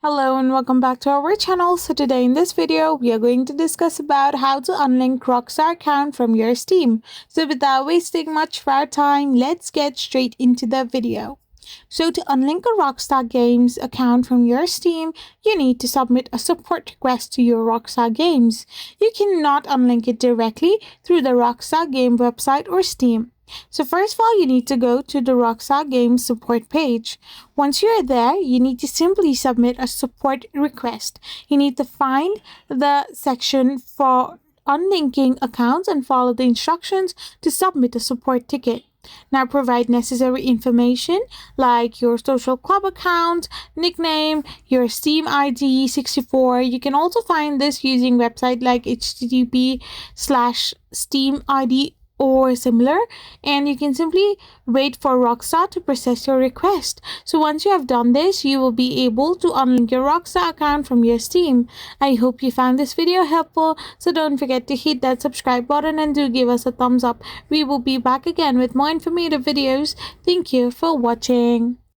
Hello and welcome back to our channel. So today in this video, we are going to discuss about how to unlink Rockstar account from your Steam. So without wasting much of our time, let's get straight into the video. So to unlink a Rockstar Games account from your Steam, you need to submit a support request to your Rockstar Games. You cannot unlink it directly through the Rockstar Game website or Steam. So first of all, you need to go to the Rockstar Games Support page. Once you're there, you need to simply submit a support request. You need to find the section for unlinking accounts and follow the instructions to submit a support ticket. Now provide necessary information like your social club account, nickname, your Steam ID 64. You can also find this using website like http:/steamid or similar, and you can simply wait for Rockstar to process your request. So once you have done this, you will be able to unlink your Rockstar account from your Steam. I hope you found this video helpful, so don't forget to hit that subscribe button and do give us a thumbs up. We will be back again with more informative videos. Thank you for watching.